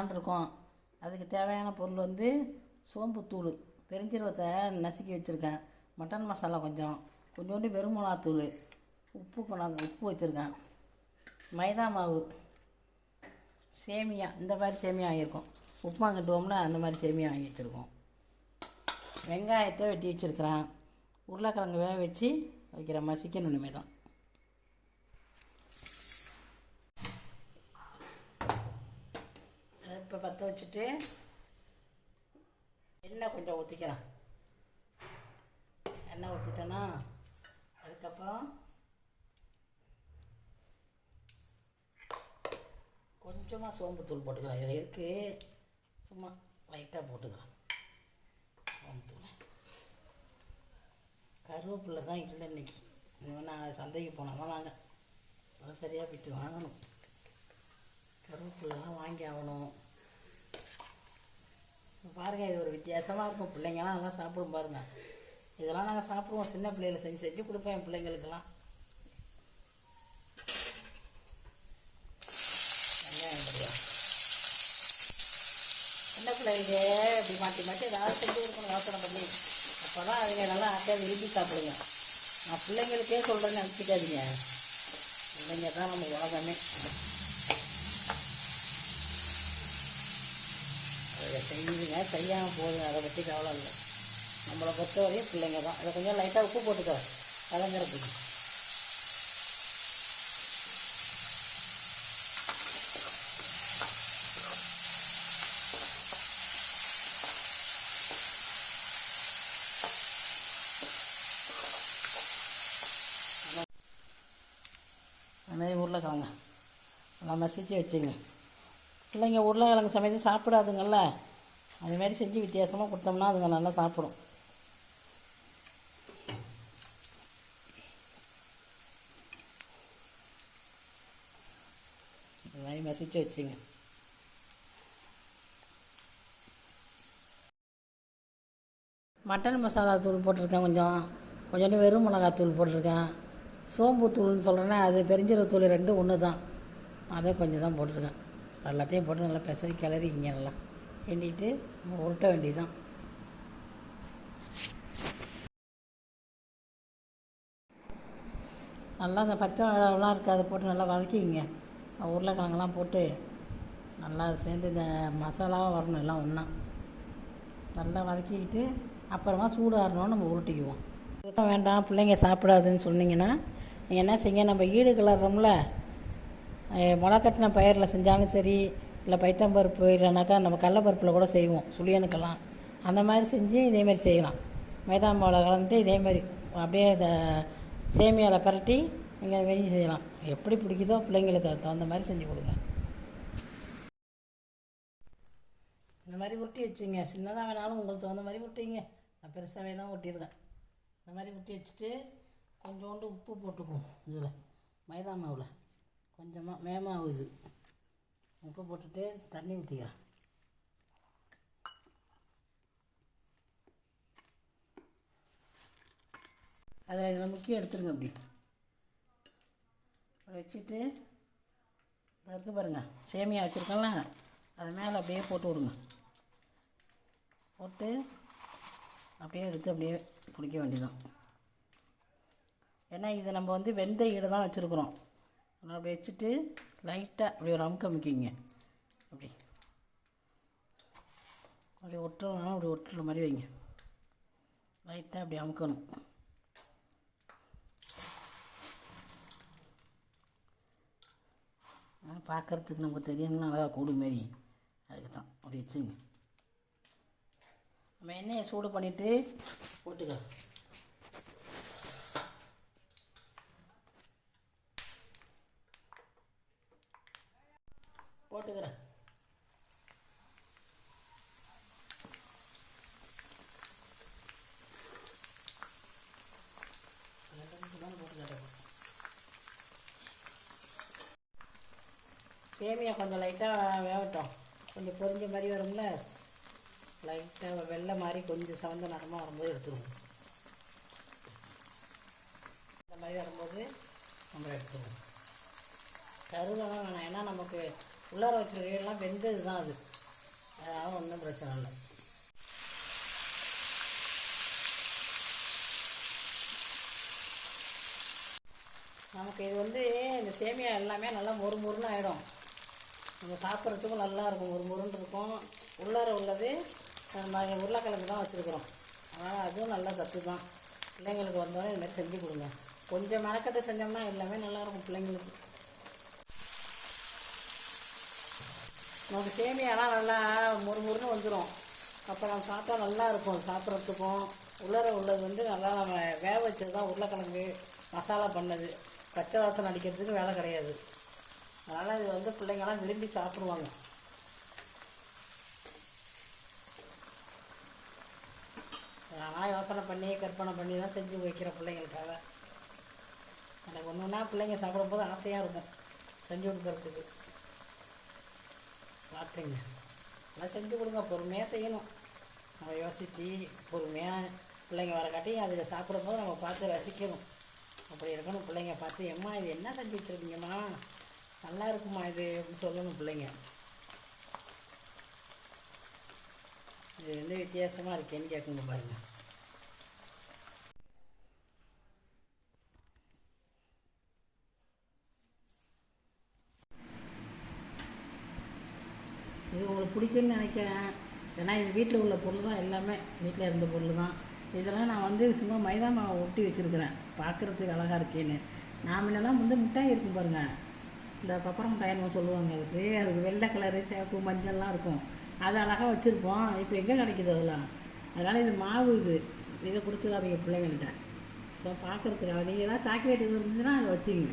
பண்ணலான் இருக்கோம். அதுக்கு தேவையான பொருள் வந்து சோம்புத்தூள், பெருஞ்சீரகத்தை நசுக்கி வச்சுருக்கேன், மட்டன் மசாலா கொஞ்சோண்டு வெறும் மிளகாத்தூள், உப்பு வச்சுருக்கேன், மைதா மாவு, சேமியா, இந்த மாதிரி சேமியா வாங்கியிருக்கோம், உப்புமா கட்டுவோம்ல அந்த மாதிரி சேமியா வாங்கி வச்சுருக்கோம், வெங்காயத்தை வெட்டி வச்சுருக்கிறேன், உருளைக்கிழங்கு வேக வச்சு வைக்கிற மசிக்கணும் இனிமே தான். இப்போ பற்ற வச்சுட்டு எண்ணெய் கொஞ்சம் ஊற்றிக்கிறேன். எண்ணெய் ஊற்றிட்டேன்னா அதுக்கப்புறம் கொஞ்சமாக சோம்புத்தூள் போட்டுக்கிறேன். இதில் இருக்குது, சும்மா லைட்டாக போட்டுக்கிறேன் சோம்புத்தூள். கருவேப்பிலை தான் இல்லை இன்றைக்கி. நான் சந்தைக்கு போனால் தான் நாங்கள் சரியாக போய்ட்டு வாங்கணும். கருவேப்பிலைலாம் வாங்கி ஆகணும். பாருங்கள், இது ஒரு வித்தியாசமாக இருக்கும். பிள்ளைங்கள்லாம் நல்லா சாப்பிடும் பாருங்கள். இதெல்லாம் நாங்கள் சாப்பிடுவோம். சின்ன பிள்ளைகளை செஞ்சு கொடுப்பேன் என் பிள்ளைங்களுக்கெல்லாம். வெங்காயம் போடுவோம். சின்ன பிள்ளைங்க இப்படி மாற்றி ஏதாவது செஞ்சு கொடுக்கணும் யோசனை பண்ணி. அப்போ தான் அவங்க நல்லா ஆட்டையாக விரும்பி சாப்பிடுங்க. நான் பிள்ளைங்களுக்கே சொல்கிறேன்னு நினச்சிக்காதீங்க. பிள்ளைங்க தான் நம்ம உலகமே. அதை செய்யுங்க, செய்யாமல் போதுங்க, அதை பற்றி கவலை இல்லை. நம்மளை பொறுத்தவரையும் பிள்ளைங்க தான். அதை கொஞ்சம் லைட்டாக உப்பு போட்டுக்கிறேன் கலங்கிறதுக்கு. அதுமாதிரி உருளைக்கிழங்கு நல்லா மசிச்சு வச்சுங்க. பிள்ளைங்க உருளைக்கிழங்கு சமைத்து சாப்பிடாதுங்கள்ல, அதுமாரி செஞ்சு வித்தியாசமாக கொடுத்தோம்னா அதுங்க நல்லா சாப்பிடும். இது மாதிரி மசிச்சு வச்சுங்க. மட்டன் மசாலா தூள் போட்டிருக்கேன், கொஞ்சோண்டு வெறும் மிளகாத்தூள் போட்டிருக்கேன், சோம்பு தூள்னு சொல்கிறேன்னா அது பெருஞ்சீரகத்தூள், ரெண்டும் ஒன்று தான். அதை கொஞ்சம் தான் போட்டிருக்கேன். எல்லாத்தையும் போட்டு நல்லா பெசரி கிளறிங்க. நல்லா கிண்டிட்டு உருட்ட வேண்டியதுதான். நல்லா அந்த பச்சை மிளகாலாம் இருக்குது, அதை போட்டு நல்லா வதக்கிங்க. உருளைக்கிழங்கெல்லாம் போட்டு நல்லா சேர்ந்து இந்த மசாலாவும் வரணும் எல்லாம் ஒன்றா நல்லா வதக்கிக்கிட்டு அப்புறமா சூடு ஆறணும்னு நம்ம உருட்டிக்குவோம். இதுதான் வேண்டாம் பிள்ளைங்க சாப்பிடாதுன்னு சொன்னீங்கன்னா நீங்கள் என்ன செய்யுங்க, நம்ம ஈடு கிளறோம்ல, முளைக்கட்டின பயிரில் செஞ்சாலும் சரி, இல்லை பைத்தம்பருப்பு, இல்லைனாக்கா நம்ம கடலப்பருப்பில் கூட செய்வோம் சுழியனுக்கெல்லாம். அந்த மாதிரி செஞ்சு இதேமாரி செய்யலாம். மைதா மாவில் கலந்துட்டு இதேமாரி அப்படியே இதை சேமியாவில் பரட்டி நீங்கள் வெளியே செய்யலாம். எப்படி பிடிக்குதோ பிள்ளைங்களுக்கு அது தகுந்த மாதிரி செஞ்சு கொடுங்க. இந்த மாதிரி உருட்டி வச்சுங்க. சின்னதாக வேணாலும் உங்களுக்கு தகுந்த மாதிரி உருட்டிங்க. நான் பெருசாகவே தான் உருட்டியிருக்கேன். இந்த மாதிரி உருட்டி வச்சுட்டு கொஞ்சோண்டு உப்பு போட்டுக்குவோம். இதில் மைதா மாவில் கொஞ்சமாக மேமாவு இது உப்பு போட்டுட்டு தண்ணி ஊற்றிக்கிறேன். அதில் இதில் முக்கிய எடுத்துருங்க. அப்படி வச்சுட்டு இருக்கு பாருங்கள், சேமியா வச்சுருக்கோம்ல, அது மேலே அப்படியே போட்டு விடுங்க. போட்டு அப்படியே எடுத்து அப்படியே குடிக்க வேண்டியதான். ஏன்னா இது நம்ம வந்து வெந்த ஈடு தான் வச்சுருக்குறோம். அப்படி வச்சுட்டு லைட்டாக அப்படி ஒரு அமுக்க அமுக்கிங்க. அப்படி ஒட்டுறோம்னா அப்படி ஒட்டுற மாதிரி வைங்க. லைட்டாக அப்படி அமுக்கணும். பார்க்குறதுக்கு நமக்கு தெரியணும்னா அழகா கூடு மாரி, அதுக்கு தான் அப்படி வச்சுங்க. நம்ம எண்ணெயை சூடு பண்ணிவிட்டு போட்டுக்கலாம். போட்டுக்கிறேன். சேமியா கொஞ்சம் லைட்டாக வேகட்டும். கொஞ்சம் பொரிஞ்ச மாதிரி வரும்ல, லைட்டாக வெள்ளை மாதிரி கொஞ்சம் சவந்த நிறமாக வரும்போது எடுத்துருவோம். இந்த மாதிரி வரும்போது நம்ம எடுத்துருவோம். கருதெல்லாம் வேணாம், ஏன்னா நமக்கு உள்ளார வச்சுருக்கலாம் வெந்தது தான் அது. அதனால் ஒன்றும் பிரச்சனை இல்லை. நமக்கு இது இந்த சேமியா எல்லாமே நல்லா மொறு மொறுன்னு ஆகிடும். நம்ம சாப்பிட்றதுக்கும் நல்லாயிருக்கும், மொறு மொறுன்னு இருக்கும். உள்ளார உள்ளது நம்ம உருளைக்கிழங்கு தான் வச்சுருக்குறோம். அதனால் அதுவும் நல்லா சத்து தான். பிள்ளைங்களுக்கு வந்தோடனே இதுமாதிரி செஞ்சு கொடுங்க. கொஞ்சம் மெனக்கட்டு செஞ்சோம்னா எல்லாமே நல்லாயிருக்கும் பிள்ளைங்களுக்கு. நமக்கு சேமியாலாம் நல்லா மொறுமொறுன்னு வந்துடும். அப்போ நம்ம சாப்பிட்டா நல்லா இருக்கும் சாப்பிட்றதுக்கும். உள்ளார உள்ளது நல்லா நம்ம வேக வச்சது தான் உருளைக்கிழங்கு மசாலா பண்ணது. பச்சை வாசனை அடிக்கிறதுக்கு வேலை கிடையாது. அதனால் இது பிள்ளைங்கள்லாம் விரும்பி சாப்பிடுவாங்க. நான் யோசனை பண்ணி கற்பனை பண்ணி தான் செஞ்சு வைக்கிற பிள்ளைங்களுக்காக. எனக்கு ஒன்று ஒன்றா பிள்ளைங்க சாப்பிடும்போது ஆசையாக இருக்கும் செஞ்சு கொடுக்குறதுக்கு. பார்த்துங்க, எல்லாம் செஞ்சு கொடுங்க. பொறுமையாக செய்யணும். நம்ம யோசித்து பொறுமையாக பிள்ளைங்க வரக்காட்டி அதில் சாப்பிடும்போது நம்ம பார்த்து ரசிக்கணும். அப்படி இருக்கணும். பிள்ளைங்க பார்த்து, எம்மா இது என்ன செஞ்சு வச்சுருக்கீங்கம்மா, நல்லா இருக்குமா இது அப்படின்னு சொல்லணும் பிள்ளைங்க. இது வித்தியாசமாக இருக்கேன்னு கேட்குங்க பாருங்கள். இது உங்களுக்கு பிடிக்குன்னு நினைக்கிறேன். ஏன்னா இது வீட்டில் உள்ள பொருள் தான், எல்லாமே வீட்டில் இருந்த பொருள் தான். இதெல்லாம் நான் சும்மா மைதா மாவை ஒட்டி வச்சுருக்கிறேன் பார்க்குறதுக்கு அழகாக இருக்கேன்னு. நான் முன்னெல்லாம் மிட்டாய் இருக்கும் பாருங்கள், இந்த பப்பரம் மிட்டாயின்னு சொல்லுவாங்க. அதுக்கு வெள்ளை கலரு சிவப்பு மஞ்சள்லாம் இருக்கும். அது அழகாக வச்சுருப்போம். இப்போ எங்கே கிடைக்கிது அதெல்லாம்? அதனால் இது மாவு இதை கொடுத்துடாதீங்க பிள்ளைங்கள்கிட்ட. ஸோ பார்க்குறதுக்காக நீங்கள் ஏதாவது சாக்லேட் இது இருந்துச்சுன்னா அதை வச்சுங்க.